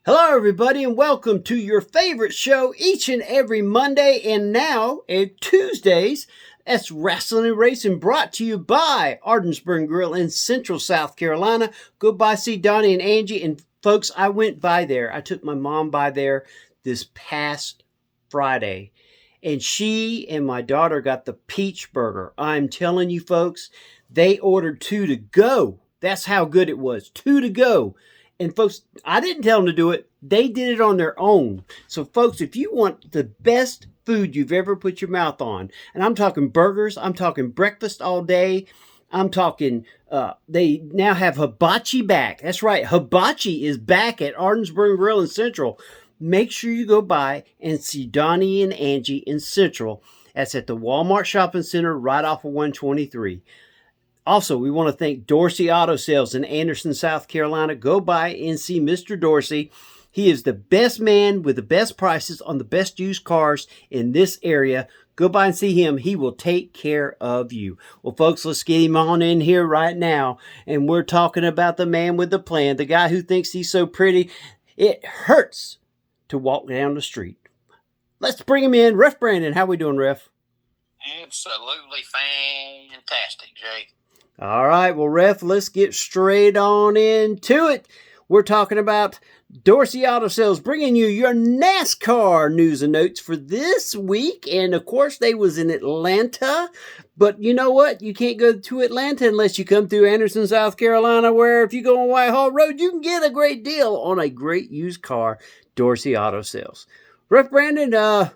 Hello, everybody, and welcome to your favorite show each and every Monday and now Tuesdays. That's Rasslin and Racin, brought to you by Ardensburg Grill in Central South Carolina. Go by, see Donnie and Angie. And folks, I went by there. I took my mom by there this past Friday, and she and my daughter got the peach burger. I'm telling you, folks, they ordered two to go. That's how good it was. Two to go. And folks, I didn't tell them to do it. They did it on their own. So folks, if you want the best food you've ever put your mouth on, and I'm talking burgers, I'm talking breakfast all day, I'm talking, they now have hibachi back. That's right, hibachi is back at Ardensburg Grill in Central. Make sure you go by and see Donnie and Angie in Central. That's at the Walmart Shopping Center right off of 123. Also, we want to thank Dorsey Auto Sales in Anderson, South Carolina. Go by and see Mr. Dorsey. He is the best man with the best prices on the best used cars in this area. Go by and see him. He will take care of you. Well, folks, let's get him on in here right now. And we're talking about the man with the plan, the guy who thinks he's so pretty, it hurts to walk down the street. Let's bring him in. Ref Brandon, how we doing, Ref? Absolutely fantastic, Jake. All right, well, Ref, let's get straight on into it. We're talking about Dorsey Auto Sales bringing you your NASCAR news and notes for this week. And, of course, they was in Atlanta. But you know what? You can't go to Atlanta unless you come through Anderson, South Carolina, where if you go on Whitehall Road, you can get a great deal on a great used car, Dorsey Auto Sales. Ref Brandon,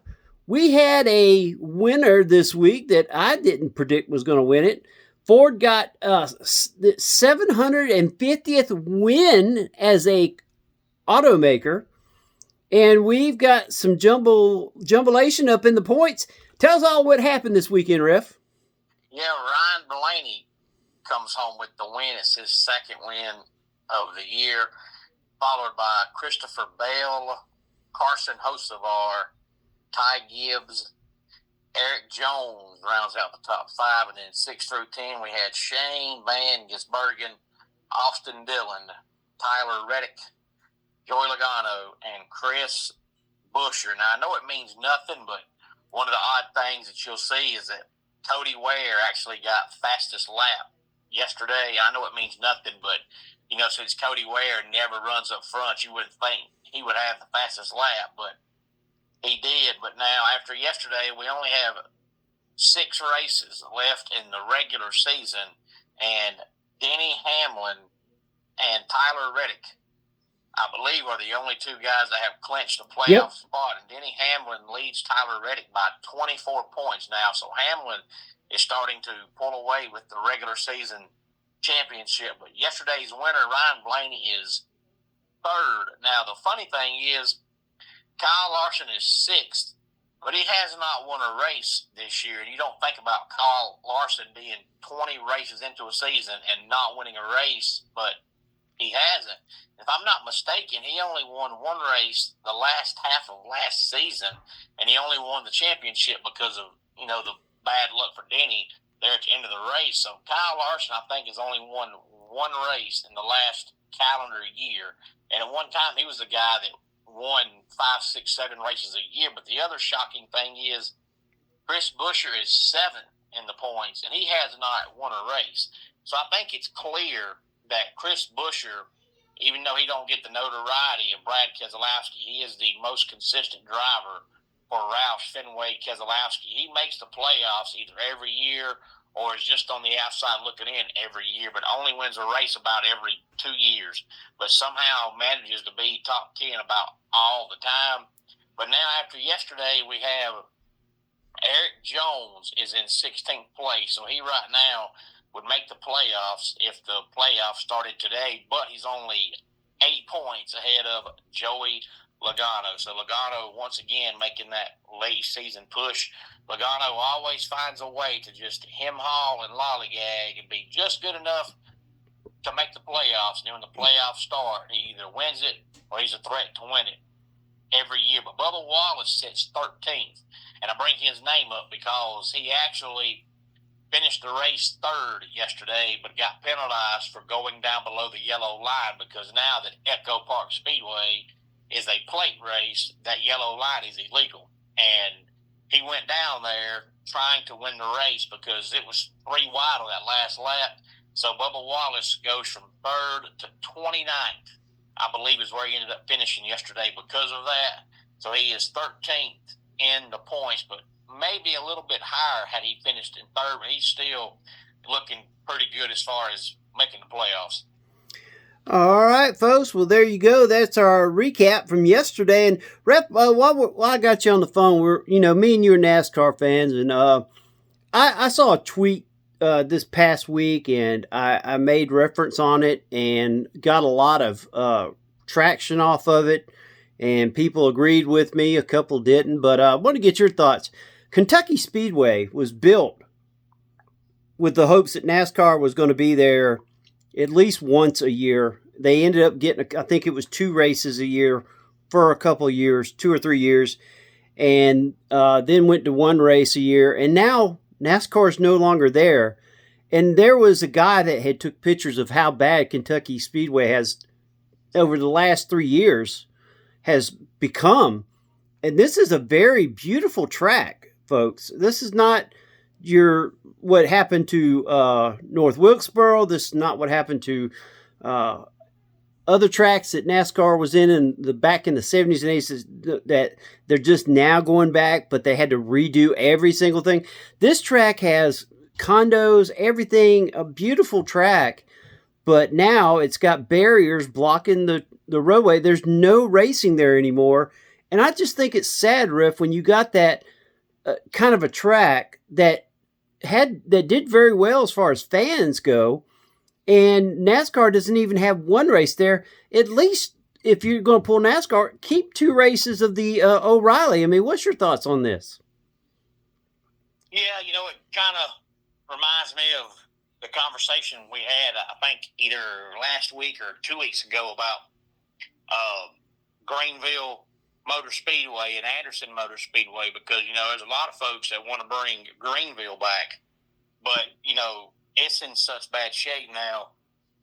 we had a winner this week that I didn't predict was going to win it. Ford got the 750th win as a automaker, and we've got some jumbulation up in the points. Tell us all what happened this weekend, Ref. Yeah, Ryan Blaney comes home with the win. It's his second win of the year, followed by Christopher Bell, Carson Hocevar, Ty Gibbs, Eric Jones rounds out the top five, and then 6 through 10 we had Shane Van Gisbergen, Austin Dillon, Tyler Reddick, Joey Logano, and Chris Buescher. Now, I know it means nothing, but one of the odd things that you'll see is that Cody Ware actually got fastest lap yesterday. I know it means nothing, but, since Cody Ware never runs up front, you wouldn't think he would have the fastest lap, but he did. But now, after yesterday, we only have 6 races left in the regular season, and Denny Hamlin and Tyler Reddick, I believe, are the only 2 guys that have clinched a playoff spot. And Denny Hamlin leads Tyler Reddick by 24 points now. So Hamlin is starting to pull away with the regular season championship. But yesterday's winner, Ryan Blaney, is 3rd. Now, the funny thing is, Kyle Larson is 6th, but he has not won a race this year. And you don't think about Kyle Larson being 20 races into a season and not winning a race, but he hasn't. If I'm not mistaken, he only won 1 race the last half of last season, and he only won the championship because of, the bad luck for Denny there at the end of the race. So Kyle Larson, I think, has only won 1 race in the last calendar year. And at one time, he was the guy that won 5, 6, 7 races a year. But the other shocking thing is Chris Buescher is 7th in the points, and he has not won a race. So I think it's clear that Chris Buescher, even though he don't get the notoriety of Brad Keselowski, he is the most consistent driver for Roush Fenway Keselowski. He makes the playoffs either every year or is just on the outside looking in every year, but only wins a race about every 2 years, but somehow manages to be top 10 about all the time. But now after yesterday, we have Eric Jones is in 16th place, so he right now would make the playoffs if the playoffs started today, but he's only 8 points ahead of Joey Logano. So Logano, once again, making that late season push. Logano always finds a way to just hem-haul and lollygag and be just good enough to make the playoffs. And then when the playoffs start, he either wins it or he's a threat to win it every year. But Bubba Wallace sits 13th. And I bring his name up because he actually finished the race 3rd yesterday, but got penalized for going down below the yellow line because now that Echo Park Speedway is a plate race. That yellow light is illegal. And he went down there trying to win the race because it was 3 wide on that last lap. So Bubba Wallace goes from 3rd to 29th, I believe is where he ended up finishing yesterday because of that. So he is 13th in the points, but maybe a little bit higher had he finished in 3rd, but he's still looking pretty good as far as making the playoffs. All right, folks. Well, there you go. That's our recap from yesterday. And Rep, while I got you on the phone, me and you are NASCAR fans, and I saw a tweet this past week, and I made reference on it and got a lot of traction off of it, and people agreed with me. A couple didn't, but I want to get your thoughts. Kentucky Speedway was built with the hopes that NASCAR was going to be there at least once a year. They ended up getting, I think it was 2 races a year for a couple of years, 2 or 3 years, and then went to 1 race a year. And now NASCAR is no longer there. And there was a guy that had took pictures of how bad Kentucky Speedway has, over the last 3 years, has become. And this is a very beautiful track, folks. This is not what happened to North Wilkesboro. This is not what happened to other tracks that NASCAR was in the back in the 70s and 80s that they're just now going back, but they had to redo every single thing. This track has condos, everything, a beautiful track, but now it's got barriers blocking the roadway. There's no racing there anymore. And I just think it's sad, Riff, when you got that kind of a track that did very well as far as fans go, and NASCAR doesn't even have 1 race there. At least if you're going to pull NASCAR, keep 2 races of the O'Reilly. I mean, what's your thoughts on this? Yeah, it kind of reminds me of the conversation we had, I think, either last week or 2 weeks ago about Greenville Motor Speedway and Anderson Motor Speedway, because, there's a lot of folks that want to bring Greenville back, but, it's in such bad shape now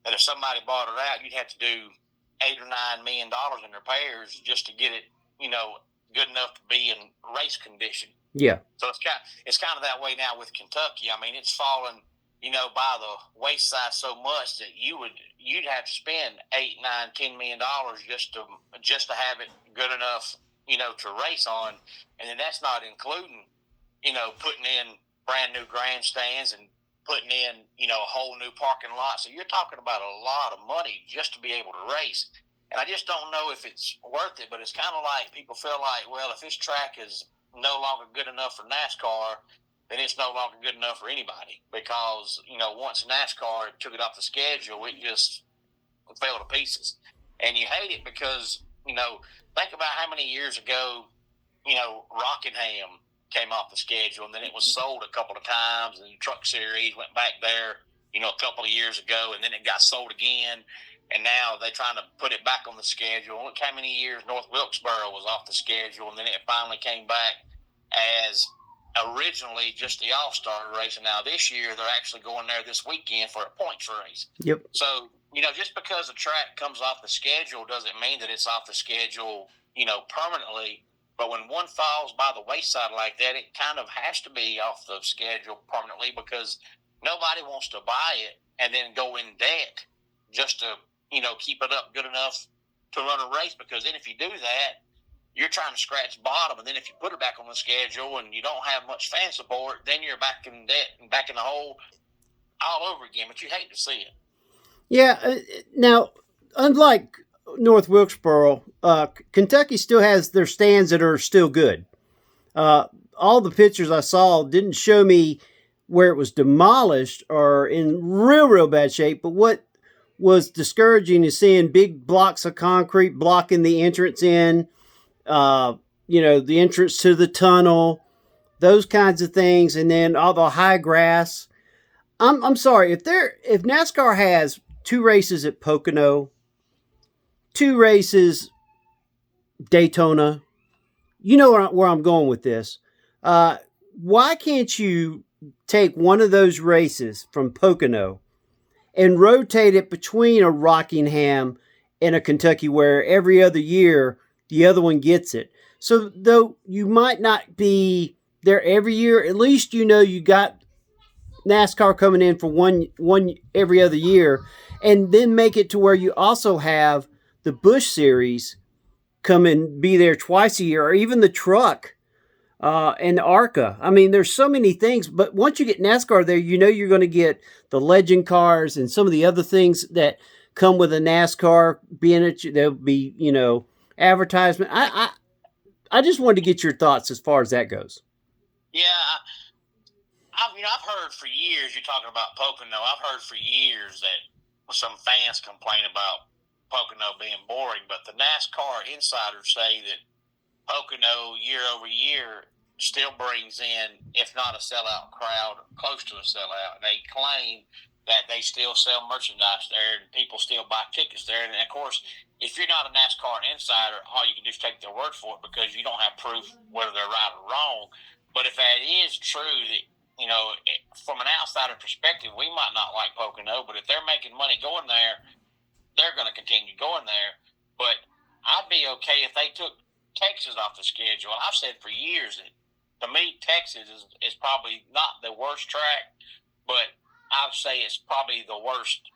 that if somebody bought it out, you'd have to do $8 or $9 million in repairs just to get it, good enough to be in race condition. Yeah. So it's kind of that way now with Kentucky. I mean, it's fallen, by the wayside so much that you'd have to spend $8, $9, $10 million just to have it good enough, to race on, and then that's not including, putting in brand new grandstands and putting in, a whole new parking lot. So you're talking about a lot of money just to be able to race. And I just don't know if it's worth it, but it's kind of like people feel like, well, if this track is no longer good enough for NASCAR, then it's no longer good enough for anybody. Because, once NASCAR took it off the schedule, it just fell to pieces. And you hate it because, think about how many years ago, Rockingham came off the schedule, and then it was sold a couple of times, and the Truck Series went back there, a couple of years ago, and then it got sold again, and now they're trying to put it back on the schedule. Look how many years North Wilkesboro was off the schedule, and then it finally came back as originally just the All-Star race, and now this year they're actually going there this weekend for a points race. Yep. So, just because a track comes off the schedule doesn't mean that it's off the schedule, permanently. But when one falls by the wayside like that, it kind of has to be off the schedule permanently, because nobody wants to buy it and then go in debt just to, keep it up good enough to run a race. Because then if you do that, you're trying to scratch bottom. And then if you put it back on the schedule and you don't have much fan support, then you're back in debt and back in the hole all over again. But you hate to see it. Yeah. Now, unlike North Wilkesboro, Kentucky still has their stands that are still good. All the pictures I saw didn't show me where it was demolished or in real bad shape, but what was discouraging is seeing big blocks of concrete blocking the entrance in, the entrance to the tunnel, those kinds of things, and then all the high grass. I'm sorry, if NASCAR has 2 races at Pocono, 2 races, Daytona. You know where I'm going with this. Why can't you take one of those races from Pocono and rotate it between a Rockingham and a Kentucky, where every other year the other one gets it. So though you might not be there every year, at least you know you got NASCAR coming in for one every other year, and then make it to where you also have the Busch Series come and be there twice a year, or even the truck and the ARCA. I mean, there's so many things, but once you get NASCAR there, you know you're going to get the legend cars and some of the other things that come with a NASCAR being it. There'll be, advertisement. I just wanted to get your thoughts as far as that goes. Yeah, I've heard for years, you're talking about Pocono, I've heard for years that some fans complain about Pocono being boring, but the NASCAR insiders say that Pocono, year over year, still brings in, if not a sellout crowd, close to a sellout. And they claim that they still sell merchandise there and people still buy tickets there. And, of course, if you're not a NASCAR insider, all you can do is take their word for it because you don't have proof whether they're right or wrong. But if that is true, that from an outsider perspective, we might not like Pocono, but if they're making money going there, they're going to continue going there. But I'd be okay if they took Texas off the schedule. I've said for years that to me, Texas is probably not the worst track, but I'd say it's probably the worst,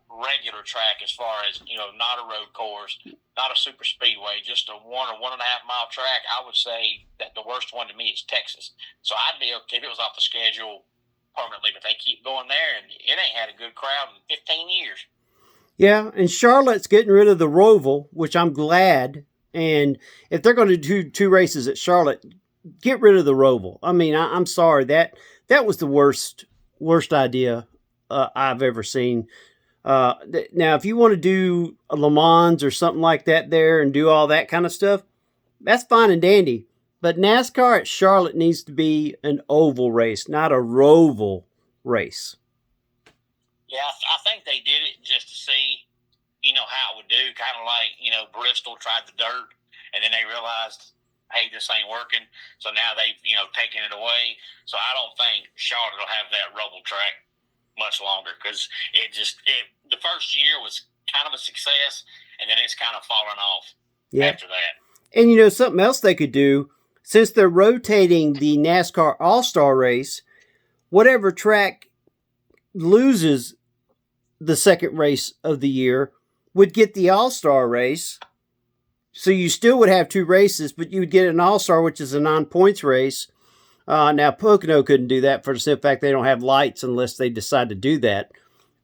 regular track as far as, not a road course, not a super speedway, just a 1 or 1.5 mile track. I would say that the worst one to me is Texas. So I'd be okay if it was off the schedule permanently, but they keep going there, and it ain't had a good crowd in 15 years. Yeah, and Charlotte's getting rid of the Roval, which I'm glad. And if they're going to do 2 races at Charlotte, get rid of the Roval. I mean, I'm sorry, that was the worst idea I've ever seen. Now, if you want to do a Le Mans or something like that there and do all that kind of stuff, that's fine and dandy. But NASCAR at Charlotte needs to be an oval race, not a Roval race. Yeah, I think they did it just to see, how it would do. Kind of like, Bristol tried the dirt, and then they realized, hey, this ain't working. So now they've, taken it away. So I don't think Charlotte will have that Roval track much longer because the first year was kind of a success, and then it's kind of fallen off after that. And something else they could do, since they're rotating the NASCAR All-Star race, whatever track loses the second race of the year would get the All-Star race. So you still would have 2 races, but you would get an All-Star, which is a non-points race. Now, Pocono couldn't do that for the simple fact they don't have lights unless they decide to do that.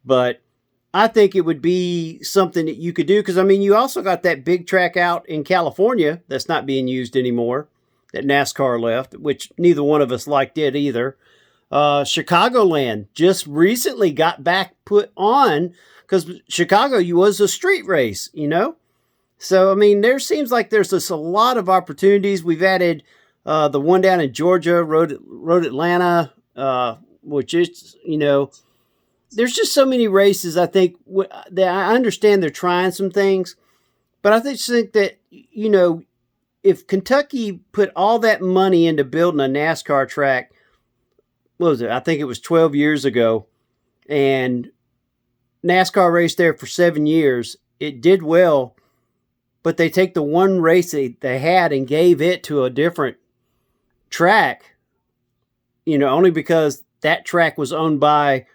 But I think it would be something that you could do because, you also got that big track out in California that's not being used anymore that NASCAR left, which neither one of us liked it either. Chicagoland just recently got back put on because Chicago was a street race, So, there seems like there's just a lot of opportunities. We've added the one down in Georgia, Road Atlanta, which is, there's just so many races. I think that I understand they're trying some things, but I think that, if Kentucky put all that money into building a NASCAR track, what was it? I think it was 12 years ago, and NASCAR raced there for 7 years. It did well, but they take the one race they had and gave it to a different track, only because that track was owned by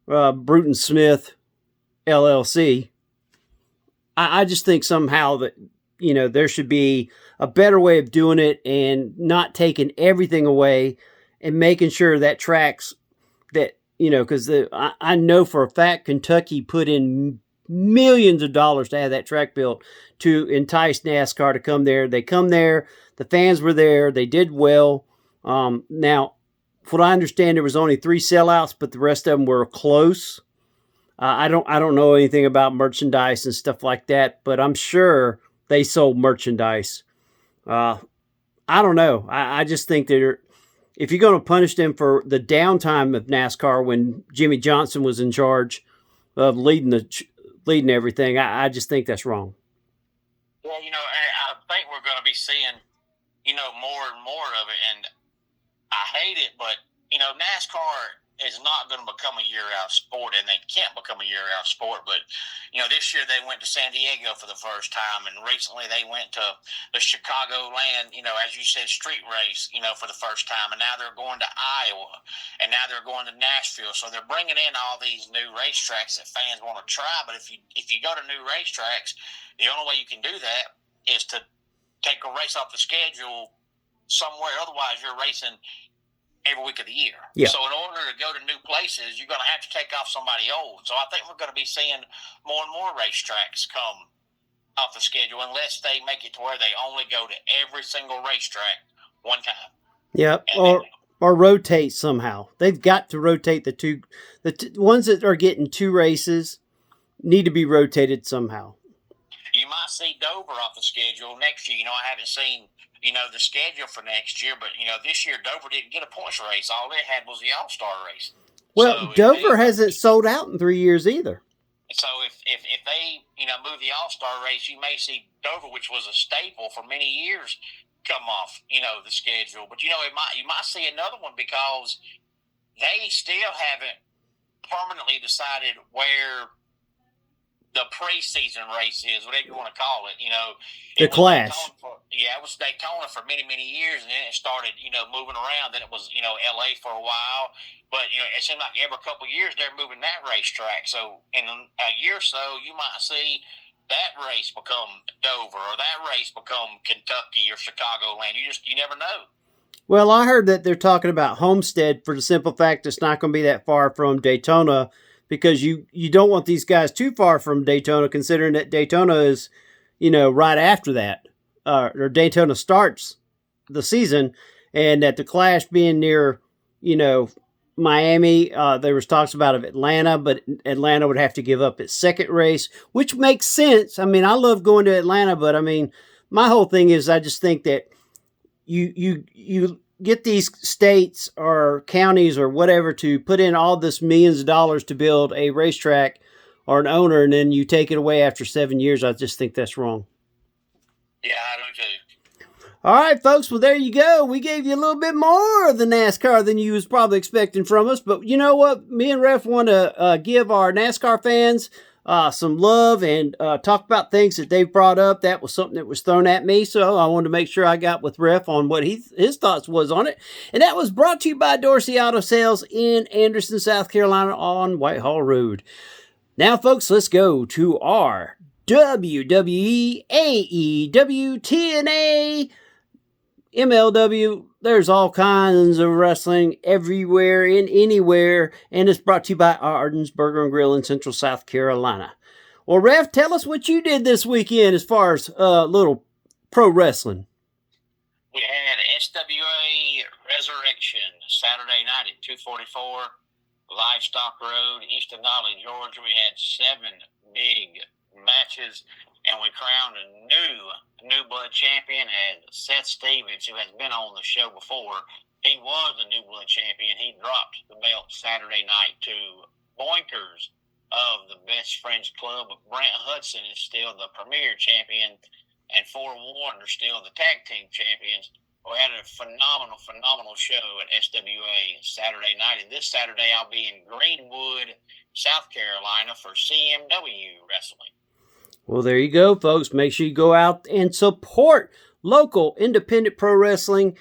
Bruton Smith LLC. I just think somehow that, there should be a better way of doing it and not taking everything away and making sure that tracks that, because I know for a fact Kentucky put in millions of dollars to have that track built to entice NASCAR to come there. They come there. The fans were there. They did well. Now, from what I understand, there was only 3 sellouts, but the rest of them were close. I don't know anything about merchandise and stuff like that, but I'm sure they sold merchandise. I don't know. I just think that if you're going to punish them for the downtime of NASCAR when Jimmy Johnson was in charge of leading everything, I just think that's wrong. Well, I think we're going to be seeing, more and more of it, and I hate it, but, NASCAR is not going to become a year-round sport, and they can't become a year-round sport. But, this year they went to San Diego for the first time, and recently they went to the Chicagoland, as you said, street race, for the first time. And now they're going to Iowa, and now they're going to Nashville. So they're bringing in all these new racetracks that fans want to try. But if you go to new racetracks, the only way you can do that is to take a race off the schedule somewhere. Otherwise, you're racing every week of the year. Yeah. So in order to go to new places, you're going to have to take off somebody old. So I think we're going to be seeing more and more racetracks come off the schedule unless they make it to where they only go to every single racetrack one time. Yep. Or rotate somehow. They've got to rotate the ones that are getting 2 races need to be rotated somehow. You might see Dover off the schedule next year. I haven't seen the schedule for next year, but this year Dover didn't get a points race. All it had was the All-Star race. Well, so Dover hasn't sold out in 3 years either. So if they move the All-Star race, you may see Dover, which was a staple for many years, come off the schedule. But you might see another one because they still haven't permanently decided where the preseason race is, whatever you want to call it. The clash. It was Daytona for many, many years, and then it started, moving around. Then it was, LA for a while. But, it seemed like every couple of years they're moving that racetrack. So in a year or so, you might see that race become Dover or that race become Kentucky or Chicagoland. You never know. Well, I heard that they're talking about Homestead for the simple fact it's not going to be that far from Daytona, because you don't want these guys too far from Daytona, considering that Daytona is, right after that, or Daytona starts the season, and that the Clash being near, Miami, there was talks about Atlanta, but Atlanta would have to give up its second race, which makes sense. I mean, I love going to Atlanta, but I mean, my whole thing is I just think that you get these states or counties or whatever to put in all this millions of dollars to build a racetrack or an owner, and then you take it away after 7 years. I just think that's wrong. Yeah, I do too. All right, folks. Well, there you go. We gave you a little bit more of the NASCAR than you was probably expecting from us. But you know what? Me and Ref want to give our NASCAR fans some love and talk about things that they've brought up. That was something that was thrown at me, so I wanted to make sure I got with Ref on what his thoughts was on it. And that was brought to you by Dorsey Auto Sales in Anderson, South Carolina on Whitehall Road. Now, folks, let's go to our WWE, AEW, TNA, MLW. There's all kinds of wrestling everywhere and anywhere, and it's brought to you by Arden's Burger and Grill in Central South Carolina. Well, Ref, tell us what you did this weekend as far as little pro wrestling. We had SWA Resurrection Saturday night at 244 Livestock Road, East of Nolly, Georgia. We had 7 big matches, and we crowned a new blood champion as Seth Stevens, who has been on the show before. He was a new blood champion. He dropped the belt Saturday night to Boinkers of the Best Friends Club. Brent Hudson is still the premier champion, and Forewarned are still the tag team champions. We had a phenomenal show at SWA Saturday night, and this Saturday I'll be in Greenwood, South Carolina for CMW Wrestling. Well, there you go, folks. Make sure you go out and support local independent pro wrestling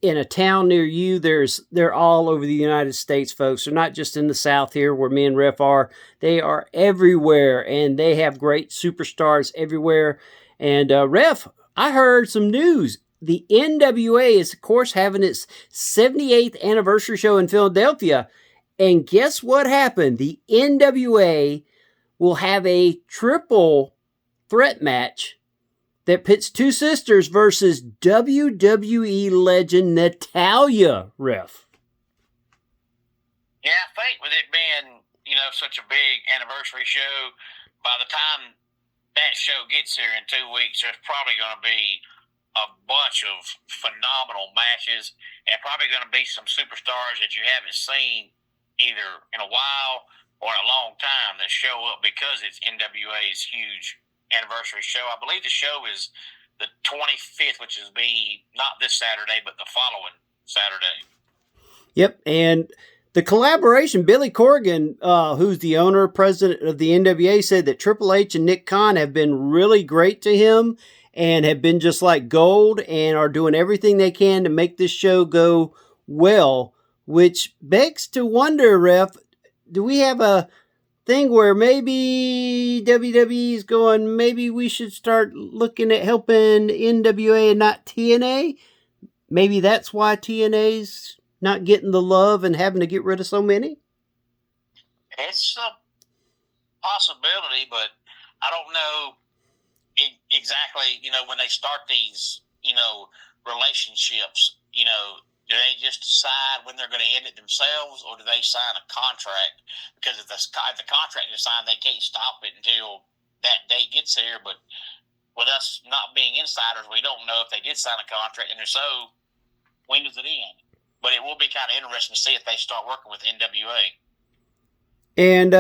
in a town near you. They're all over the United States, folks. They're not just in the South here where me and Ref are. They are everywhere, and they have great superstars everywhere. And Ref, I heard some news. The NWA is, of course, having its 78th anniversary show in Philadelphia. And guess what happened? The NWA will have a triple threat match that pits 2 sisters versus WWE legend Natalya, Ref. Yeah, I think with it being, such a big anniversary show, by the time that show gets here in 2 weeks, there's probably going to be a bunch of phenomenal matches and probably going to be some superstars that you haven't seen either in a while or in a long time that show up because it's NWA's huge anniversary show. I believe the show is the 25th, which is not this Saturday, but the following Saturday. Yep, and The collaboration, Billy Corgan, who's the owner, president of the NWA, said that Triple H and Nick Khan have been really great to him and have been just like gold and are doing everything they can to make this show go well, which begs to wonder, Ref, do we have a thing where maybe WWE is going, maybe we should start looking at helping NWA and not TNA? Maybe that's why TNA's not getting the love and having to get rid of so many? It's a possibility, but I don't know exactly, when they start these, relationships, do they just decide when they're going to end it themselves, or do they sign a contract? Because if the contract is signed, they can't stop it until that date gets here. But with us not being insiders, we don't know if they did sign a contract, and if so, when does it end? But it will be kind of interesting to see if they start working with NWA. And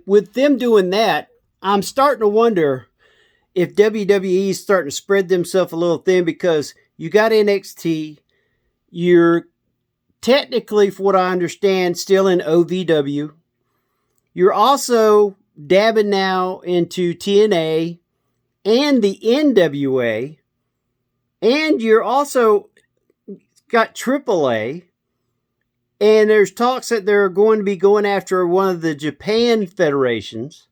with them doing that, I'm starting to wonder if WWE is starting to spread themselves a little thin, because you got NXT, you're technically, for what I understand, still in OVW. You're also dabbing now into TNA and the NWA, and you're also got AAA, and there's talks that they're going to be going after one of the Japan federations.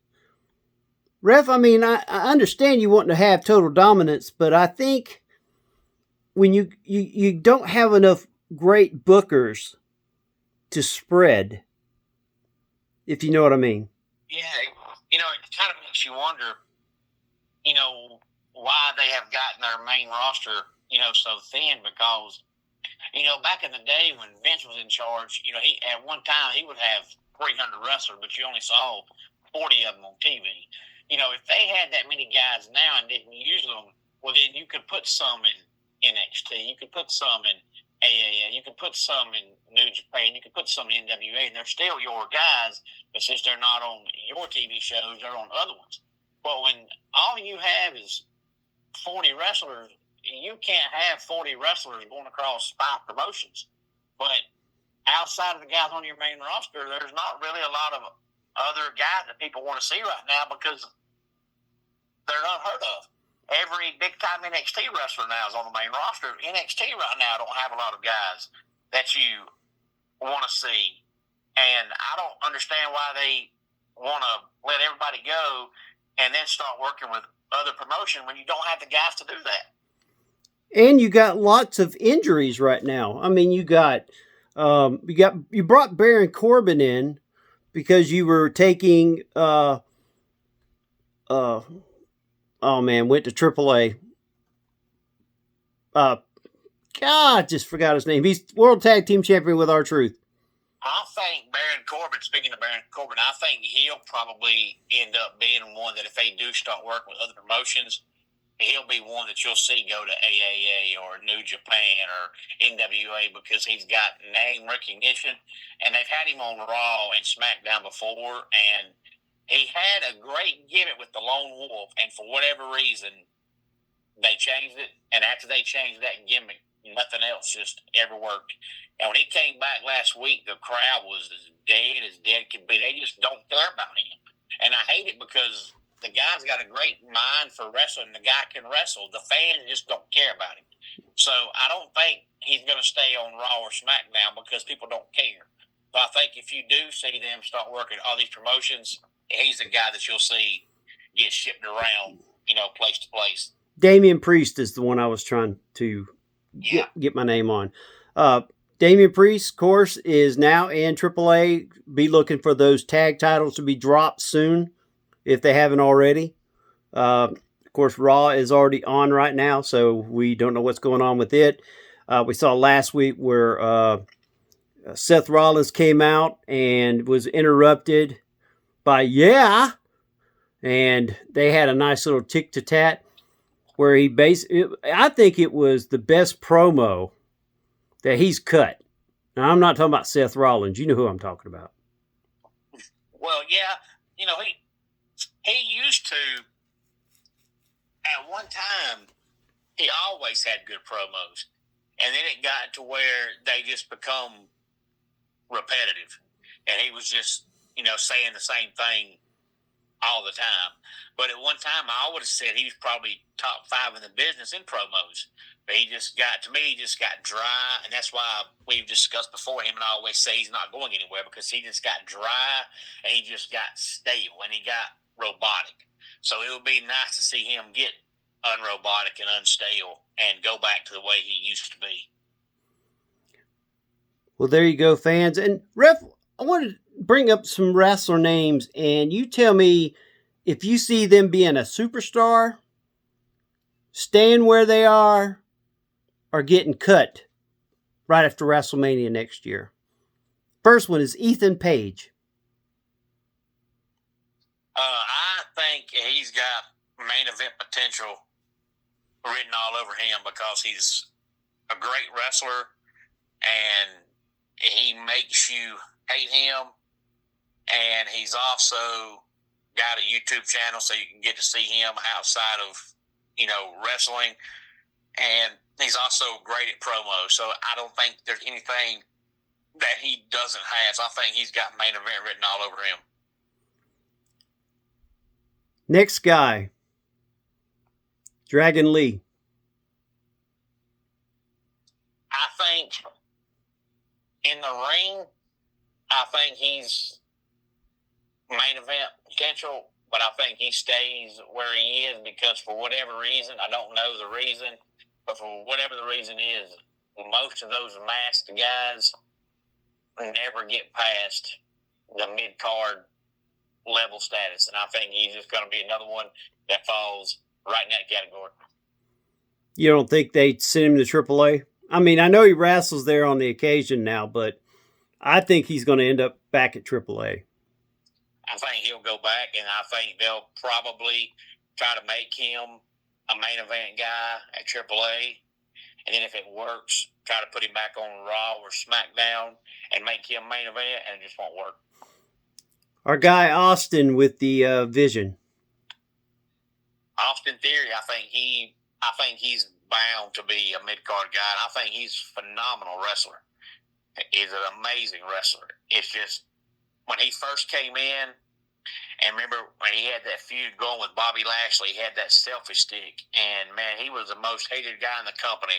Ref, I mean, I understand you want to have total dominance, but I think when you don't have enough great bookers to spread, if you know what I mean. Yeah, it kind of makes you wonder, why they have gotten their main roster, so thin, because back in the day when Vince was in charge, he at one time he would have 300 wrestlers, but you only saw 40 of them on TV. If they had that many guys now and didn't use them, well, then you could put some in NXT, you could put some in AAA, you could put some in New Japan, you could put some in NWA, and they're still your guys, but since they're not on your TV shows, they're on other ones. But when all you have is 40 wrestlers, you can't have 40 wrestlers going across 5 promotions. But outside of the guys on your main roster, there's not really a lot of other guys that people want to see right now because they're unheard of. Every big-time NXT wrestler now is on the main roster. NXT right now don't have a lot of guys that you want to see. And I don't understand why they want to let everybody go and then start working with other promotion when you don't have the guys to do that. And you got lots of injuries right now. I mean, you brought Baron Corbin in because you were taking went to AAA. God, just forgot his name. He's World Tag Team Champion with R-Truth. I think Baron Corbin, speaking of Baron Corbin, I think he'll probably end up being one that if they do start working with other promotions, he'll be one that you'll see go to AAA or New Japan or NWA because he's got name recognition. And they've had him on Raw and SmackDown before, and he had a great gimmick with the Lone Wolf, and for whatever reason, they changed it. And after they changed that gimmick, nothing else just ever worked. And when he came back last week, the crowd was as dead could be. They just don't care about him. And I hate it because the guy's got a great mind for wrestling. The guy can wrestle. The fans just don't care about him. So I don't think he's going to stay on Raw or SmackDown because people don't care. So I think if you do see them start working all these promotions, he's the guy that you'll see get shipped around, place to place. Damian Priest is the one I was trying to get my name on. Damian Priest, of course, is now in AAA. Be looking for those tag titles to be dropped soon, if they haven't already. Of course, Raw is already on right now, so we don't know what's going on with it. We saw last week where Seth Rollins came out and was interrupted by and they had a nice little tick-to-tat where I think it was the best promo that he's cut. Now, I'm not talking about Seth Rollins. You know who I'm talking about. Well, yeah. He used to, at one time, he always had good promos. And then it got to where they just become repetitive, and he was just, saying the same thing all the time. But at one time, I would have said he was probably top 5 in the business in promos. But he just got dry, and that's why we've discussed before. Him and I always say he's not going anywhere because he just got dry and he just got stale and he got robotic. So it would be nice to see him get unrobotic and unstale and go back to the way he used to be. Well, there you go, fans. And Ref, I want to bring up some wrestler names, and you tell me if you see them being a superstar, staying where they are, or getting cut right after WrestleMania next year. First one is Ethan Page. I think he's got main event potential written all over him because he's a great wrestler and he makes you hate him. And he's also got a YouTube channel so you can get to see him outside of, wrestling. And he's also great at promos. So I don't think there's anything that he doesn't have. So I think he's got main event written all over him. Next guy, Dragon Lee. I think in the ring, I think he's main event potential, but I think he stays where he is because for whatever reason, I don't know the reason, but for whatever the reason is, most of those masked guys never get past the mid-card level status, and I think he's just going to be another one that falls right in that category. You don't think they'd send him to AAA? I mean, I know he wrestles there on the occasion now, but I think he's going to end up back at AAA. I think he'll go back, and I think they'll probably try to make him a main event guy at AAA. And then if it works, try to put him back on Raw or SmackDown and make him main event, and it just won't work. Our guy Austin with the Vision. Austin Theory, I think he's bound to be a mid-card guy, and I think he's a phenomenal wrestler. He's an amazing wrestler. It's just when he first came in, and remember when he had that feud going with Bobby Lashley, he had that selfie stick, and man, he was the most hated guy in the company.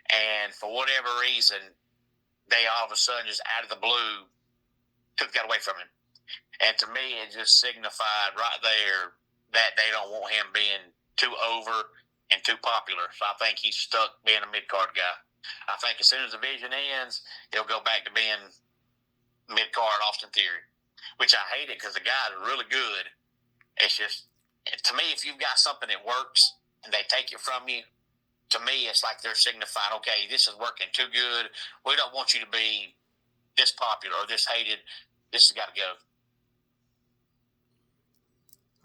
And for whatever reason, they all of a sudden just out of the blue took that away from him. And to me, it just signified right there that they don't want him being too over and too popular. So I think he's stuck being a mid-card guy. I think as soon as the Vision ends, he'll go back to being mid-card Austin Theory, which I hate it because the guy is really good. It's just, to me, if you've got something that works and they take it from you, to me, it's like they're signifying, okay, this is working too good. We don't want you to be this popular or this hated. This has got to go.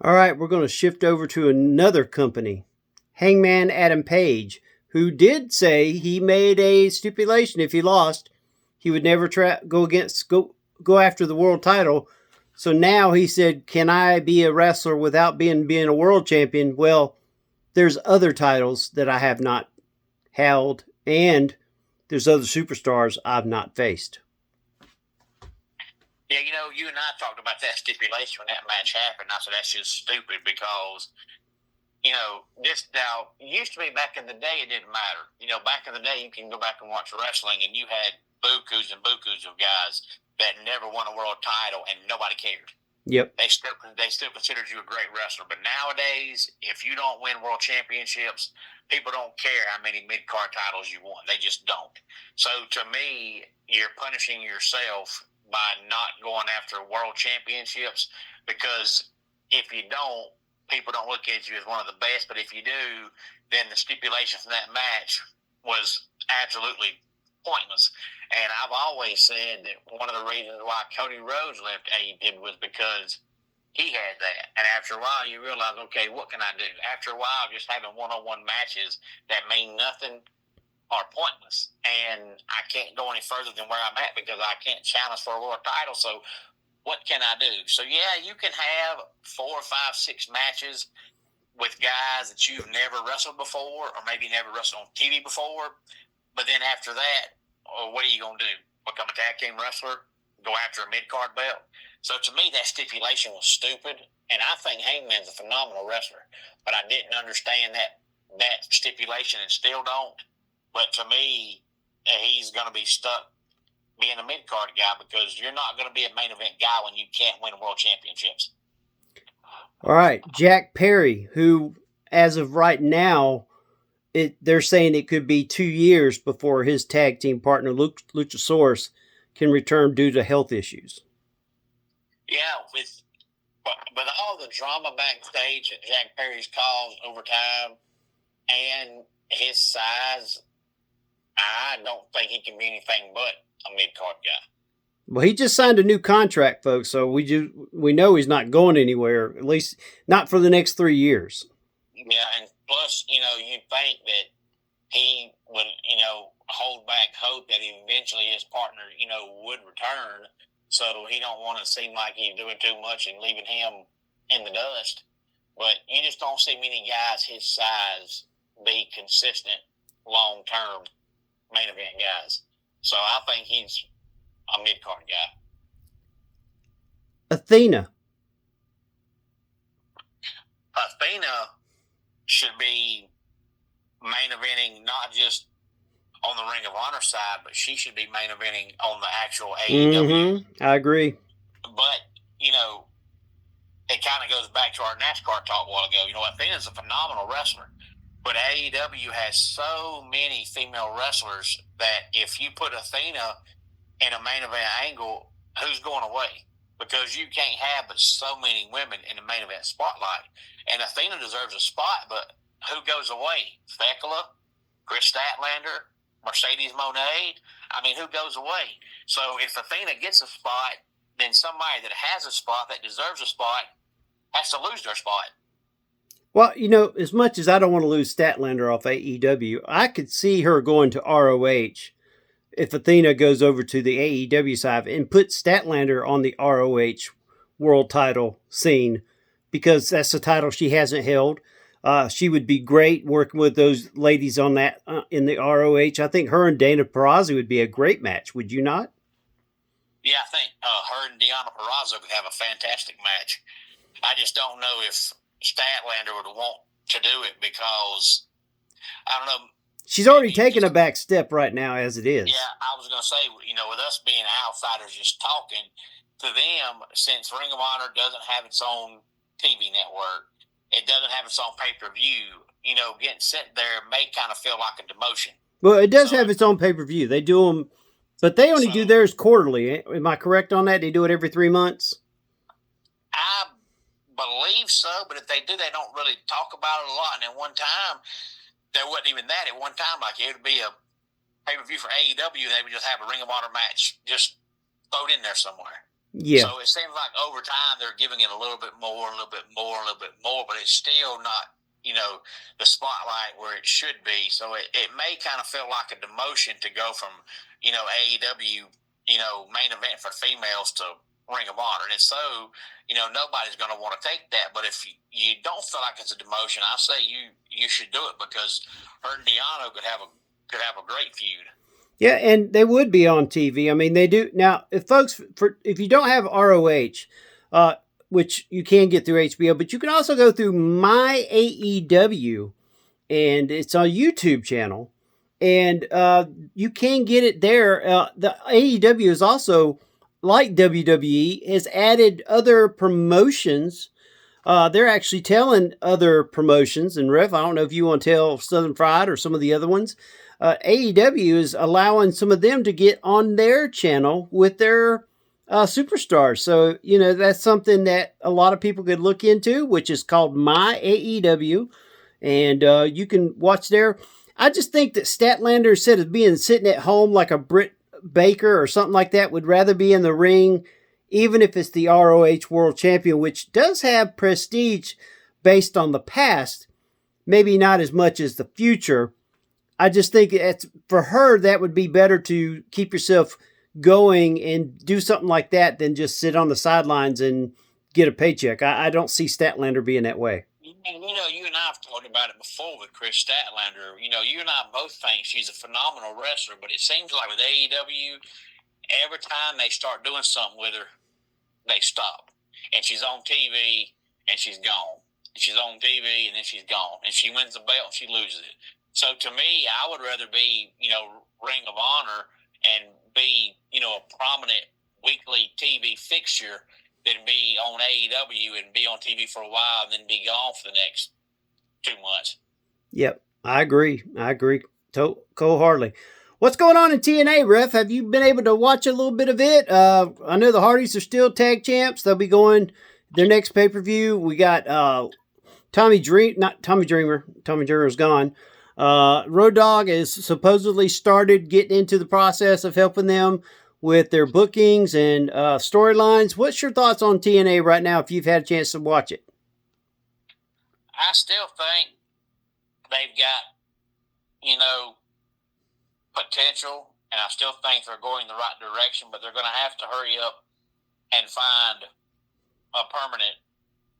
All right, we're going to shift over to another company, Hangman Adam Page, who did say he made a stipulation if he lost, he would never go after the world title. So now he said, can I be a wrestler without being a world champion? Well, there's other titles that I have not held, and there's other superstars I've not faced. Yeah, you and I talked about that stipulation when that match happened. I said, that's just stupid because, this now used to be back in the day, it didn't matter. Back in the day, you can go back and watch wrestling, and you had bukus and bukus of guys that never won a world title, and nobody cared. Yep. They still considered you a great wrestler. But nowadays, if you don't win world championships, people don't care how many mid-card titles you won. They just don't. So to me, you're punishing yourself by not going after world championships, because if you don't, people don't look at you as one of the best. But if you do, then the stipulation from that match was absolutely pointless. And I've always said that one of the reasons why Cody Rhodes left AEW was because he had that. And after a while, you realize, okay, what can I do? After a while, just having one-on-one matches that mean nothing are pointless. And I can't go any further than where I'm at because I can't challenge for a world title. So what can I do? So, yeah, you can have 4, 5, 6 matches with guys that you've never wrestled before or maybe never wrestled on TV before. But then after that, what are you going to do? Become a tag team wrestler? go after a mid-card belt. So to me, that stipulation was stupid, and I think Hangman's a phenomenal wrestler, but I didn't understand that stipulation and still don't. But to me, he's going to be stuck being a mid-card guy because you're not going to be a main event guy when you can't win world championships. All right, Jack Perry, who, as of right now, they're saying it could be 2 years before his tag team partner, Luchasaurus, can return due to health issues. Yeah, but all the drama backstage that Jack Perry's caused over time and his size, I don't think he can be anything but a mid-card guy. Well, he just signed a new contract, folks, so we know he's not going anywhere, at least not for the next 3 years. Yeah, and plus, you'd think that he would, hold back hope that eventually his partner, would return. So he don't want to seem like he's doing too much and leaving him in the dust. But you just don't see many guys his size be consistent, long-term main event guys. So I think he's a mid-card guy. Athena should be main eventing not just on the Ring of Honor side, but she should be main eventing on the actual AEW. I agree. But, it kind of goes back to our NASCAR talk a while ago. Athena's a phenomenal wrestler, but AEW has so many female wrestlers that if you put Athena in a main event angle, who's going away? Because you can't have but so many women in the main event spotlight. And Athena deserves a spot, but who goes away? Thekla, Chris Statlander, Mercedes Moné? I mean, who goes away? So if Athena gets a spot, then somebody that has a spot, that deserves a spot, has to lose their spot. Well, as much as I don't want to lose Statlander off AEW, I could see her going to ROH if Athena goes over to the AEW side and put Statlander on the ROH world title scene, because that's the title she hasn't held. She would be great working with those ladies on that in the ROH. I think her and Dana Peraza would be a great match. Would you not? Yeah, I think her and Deonna Purrazzo could have a fantastic match. I just don't know if Statlander would want to do it because, I don't know. She's already taken a back step right now as it is. Yeah, I was going to say, with us being outsiders just talking, to them, since Ring of Honor doesn't have its own TV network, it doesn't have its own pay-per-view, getting sent there may kind of feel like a demotion. Well, it does have its own pay-per-view. They do them, but they only do theirs quarterly. Am I correct on that? They do it every 3 months? I believe so, but if they do, they don't really talk about it a lot. And at one time, there wasn't even that. At one time, like, it would be a pay-per-view for AEW, and they would just have a Ring of Honor match just thrown in there somewhere. Yeah. So it seems like over time they're giving it a little bit more, but it's still not, the spotlight where it should be. So it may kind of feel like a demotion to go from, AEW, main event for females to Ring of Honor. And so, nobody's going to want to take that. But if you don't feel like it's a demotion, I say you should do it, because her and Deonna could have a great feud. Yeah, and they would be on TV. I mean, they do. Now, if you don't have ROH, which you can get through HBO, but you can also go through My AEW, and it's a YouTube channel, and you can get it there. The AEW is also, like WWE, has added other promotions. They're actually telling other promotions, and Rev, I don't know if you want to tell Southern Fried or some of the other ones. AEW is allowing some of them to get on their channel with their superstars. So, that's something that a lot of people could look into, which is called My AEW. And you can watch there. I just think that Statlander, instead of sitting at home like a Britt Baker or something like that, would rather be in the ring, even if it's the ROH World Champion, which does have prestige based on the past, maybe not as much as the future. I just think for her, that would be better to keep yourself going and do something like that than just sit on the sidelines and get a paycheck. I don't see Statlander being that way. And, you and I have talked about it before with Chris Statlander. You and I both think she's a phenomenal wrestler, but it seems like with AEW every time they start doing something with her, they stop. And she's on TV, and she's gone. And she's on TV, and then she's gone. And she wins the belt, and she loses it. So to me, I would rather be, Ring of Honor and be, a prominent weekly TV fixture than be on AEW and be on TV for a while and then be gone for the next 2 months. Yep, I agree. Wholeheartedly. What's going on in TNA, Ref? Have you been able to watch a little bit of it? I know the Hardys are still tag champs. They'll be going their next pay-per-view. We got Tommy Dreamer. Tommy Dreamer's gone. Road Dogg has supposedly started getting into the process of helping them with their bookings and storylines. What's your thoughts on TNA right now if you've had a chance to watch it? I still think they've got, potential, and I still think they're going the right direction, but they're going to have to hurry up and find a permanent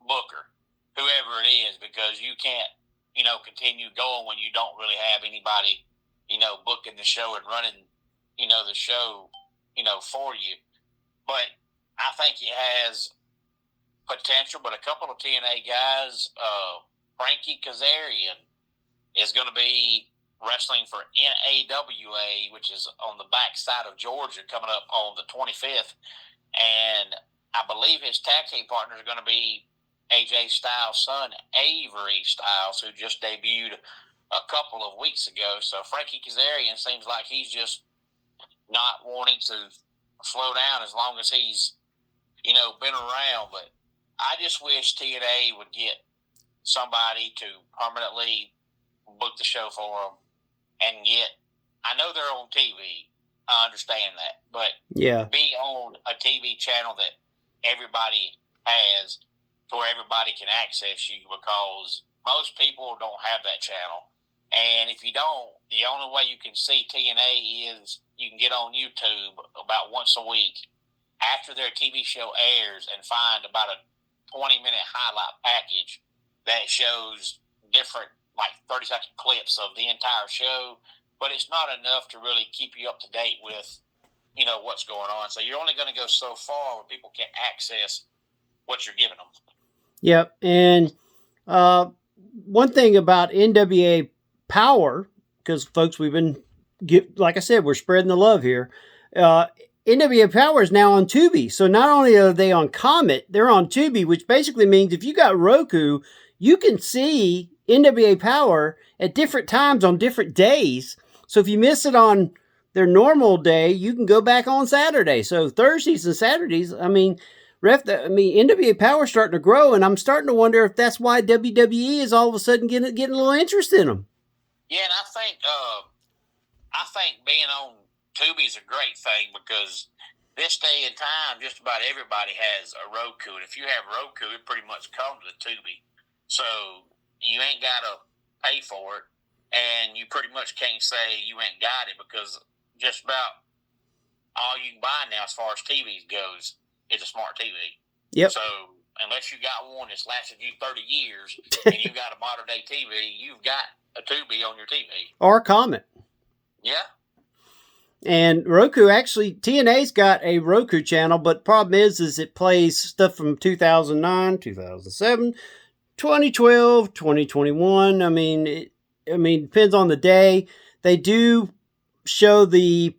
booker, whoever it is, because you can't, continue going when you don't really have anybody, booking the show and running, the show, for you. But I think it has potential, but a couple of TNA guys, Frankie Kazarian is going to be wrestling for NAWA, which is on the backside of Georgia, coming up on the 25th. And I believe his tag team partner is going to be AJ Styles' son, Avery Styles, who just debuted a couple of weeks ago. So Frankie Kazarian seems like he's just not wanting to slow down as long as he's, been around. But I just wish TNA would get somebody to permanently book the show for them and get, I know they're on TV, I understand that, but be on a TV channel that everybody has to where everybody can access you, because most people don't have that channel. And if you don't, the only way you can see TNA is you can get on YouTube about once a week after their TV show airs and find about a 20-minute highlight package that shows different, like 30-second clips of the entire show, but it's not enough to really keep you up to date with, what's going on. So you're only going to go so far when people can't access what you're giving them. Yep, and one thing about NWA Power, because folks, like I said, we're spreading the love here. NWA Power is now on Tubi. So not only are they on Comet, they're on Tubi, which basically means if you got Roku, you can see NWA Power at different times on different days. So if you miss it on their normal day, you can go back on Saturday. So Thursdays and Saturdays, NWA Power is starting to grow, and I'm starting to wonder if that's why WWE is all of a sudden getting a little interest in them. Yeah, and I think being on Tubi is a great thing, because this day and time, just about everybody has a Roku, and if you have Roku, it pretty much comes with Tubi. So you ain't got to pay for it, and you pretty much can't say you ain't got it, because just about all you can buy now as far as TVs goes is a smart TV. Yep. So unless you got one that's lasted you 30 years and you got a modern day TV, you've got a Tubi on your TV. Or Comet. Yeah. And Roku, actually, TNA's got a Roku channel, but the problem is it plays stuff from 2009, 2007, 2012, 2021. It depends on the day. They do show the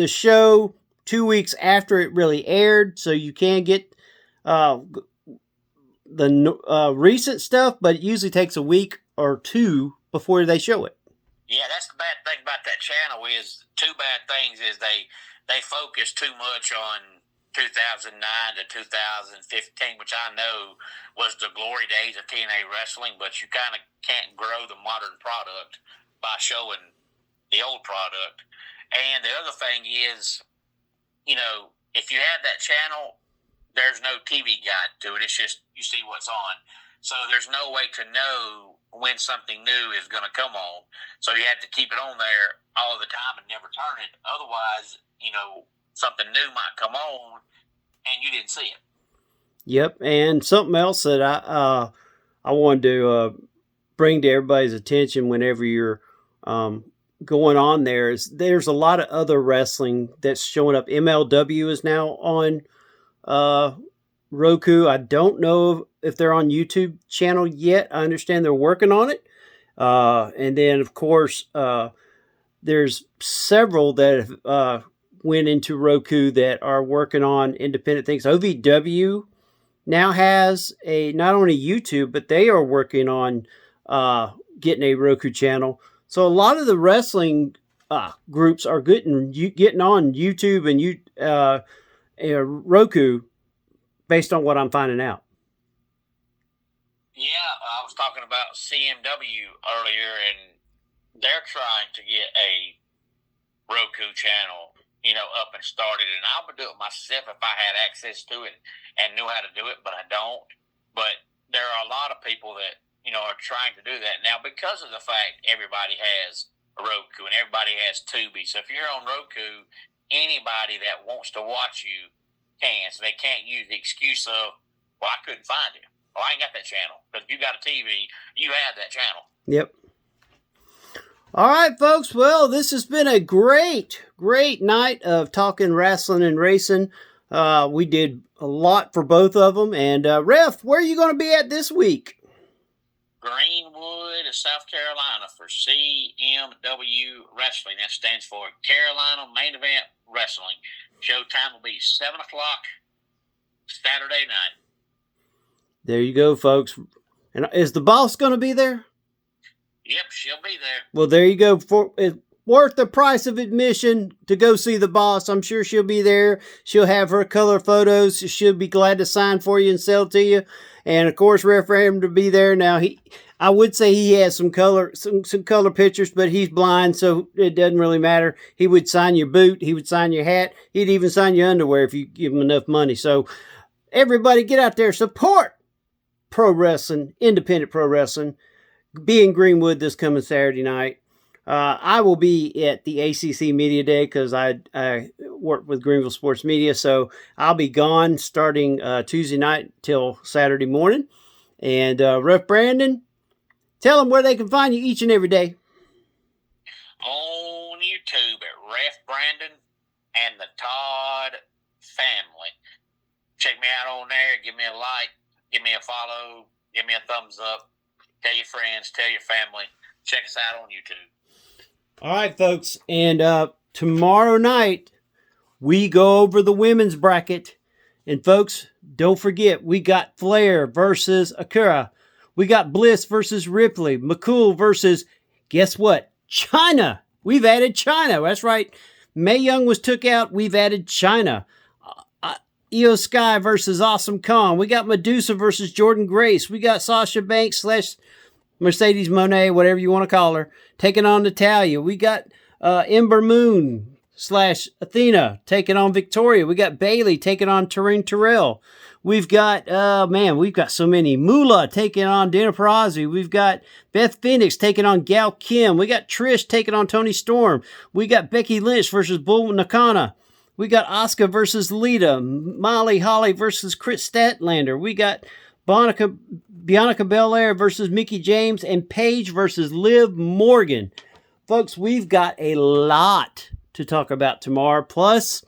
show 2 weeks after it really aired, so you can get the recent stuff, but it usually takes a week or two before they show it. Yeah, that's the bad thing about that channel. Is two bad things is they focus too much on 2009 to 2015, which I know was the glory days of TNA wrestling, but you kind of can't grow the modern product by showing the old product. And the other thing is, if you have that channel, there's no TV guide to it. It's just you see what's on. So there's no way to know when something new is going to come on. So you have to keep it on there all the time and never turn it. Otherwise, something new might come on and you didn't see it. Yep. And something else that I wanted to bring to everybody's attention whenever you're going on there is there's a lot of other wrestling that's showing up. MLW is now on Roku. I don't know if they're on YouTube channel yet. I understand they're working on it. And then, of course, there's several that have went into Roku that are working on independent things. OVW now has not only YouTube, but they are working on getting a Roku channel. So a lot of the wrestling groups are getting on YouTube and Roku based on what I'm finding out. Yeah, I was talking about CMW earlier, and they're trying to get a Roku channel, up and started. And I would do it myself if I had access to it and knew how to do it, but I don't. But there are a lot of people that, are trying to do that now because of the fact everybody has a Roku and everybody has Tubi. So if you're on Roku, anybody that wants to watch you can. So they can't use the excuse of, well, I couldn't find it. Well, I ain't got that channel. Because if you got a TV, you have that channel. Yep. All right, folks. Well, this has been a great night of talking wrestling and racing. We did a lot for both of them. And, Ref, where are you going to be at this week? Greenwood, South Carolina for CMW Wrestling. That stands for Carolina Main Event Wrestling. Showtime will be 7 o'clock Saturday night. There you go, folks. And is the boss going to be there? Yep, she'll be there. Well, there you go. It's worth the price of admission to go see the boss. I'm sure she'll be there. She'll have her color photos. She'll be glad to sign for you and sell to you. And of course, for him to be there now, I would say he has some color pictures, but he's blind, so it doesn't really matter. He would sign your boot. He would sign your hat. He'd even sign your underwear if you give him enough money. So everybody get out there, support pro wrestling, independent pro wrestling. Be in Greenwood this coming Saturday night. I will be at the ACC Media Day because I work with Greenville Sports Media, so I'll be gone starting Tuesday night till Saturday morning. And Ref Brandon, tell them where they can find you each and every day. On YouTube at Ref Brandon and the Todd family. Check me out on there. Give me a like. Give me a follow. Give me a thumbs up. Tell your friends. Tell your family. Check us out on YouTube. All right, folks. And tomorrow night, we go over the women's bracket. And, folks, don't forget, we got Flair versus Akira. We got Bliss versus Ripley. McCool versus, guess what? China. We've added China. That's right. Mae Young was took out. We've added China. Io Sky versus Awesome Kong. We got Medusa versus Jordan Grace. We got Sasha Banks / Mercedes Moné, whatever you want to call her, taking on Natalya. We got Ember Moon / Athena taking on Victoria. We got Bayley taking on Taryn Terrell. We've got, we've got so many. Moolah taking on Dana Perazzi. We've got Beth Phoenix taking on Gal Kim. We got Trish taking on Toni Storm. We got Becky Lynch versus Bull Nakano. We got Asuka versus Lita. Molly Holly versus Chris Statlander. We got Bianca Belair versus Mickie James. And Paige versus Liv Morgan. Folks, we've got a lot to talk about tomorrow. Plus,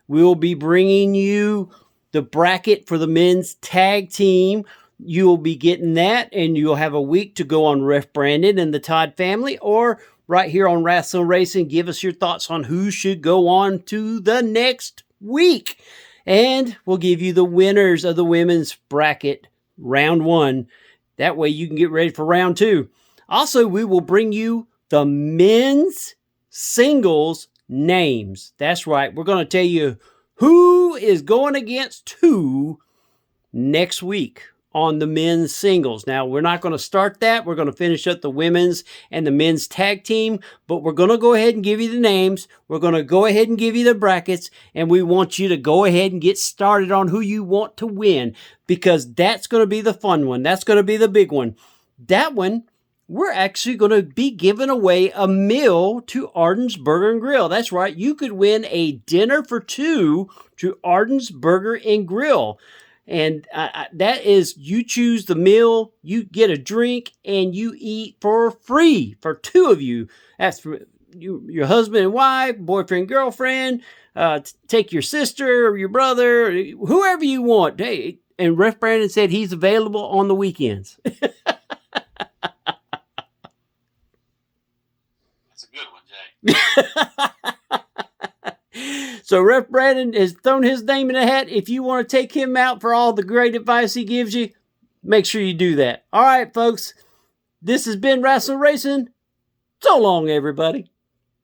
we will be bringing you the bracket for the men's tag team. You will be getting that, and you'll have a week to go on Ref Brandon and the Todd family, or right here on Rasslin Racing. Give us your thoughts on who should go on to the next week. And we'll give you the winners of the women's bracket, round 1. That way you can get ready for round 2. Also, we will bring you the men's singles names. That's right. We're going to tell you who is going against who next week on the men's singles. Now, we're not going to start that. We're going to finish up the women's and the men's tag team, but we're going to go ahead and give you the names. We're going to go ahead and give you the brackets, and we want you to go ahead and get started on who you want to win, because that's going to be the fun one. That's going to be the big one. That one, we're actually going to be giving away a meal to Arden's Burger and Grill. That's right. You could win a dinner for 2 to Arden's Burger and Grill. And that is, you choose the meal, you get a drink, and you eat for free for 2 of you. That's your husband and wife, boyfriend, girlfriend, take your sister or your brother, whoever you want. Hey, and Ref Brandon said he's available on the weekends. That's a good one, Jay. So Ref Brandon has thrown his name in the hat. If you want to take him out for all the great advice he gives you, make sure you do that. All right, folks. This has been Rasslin Racing. So long, everybody.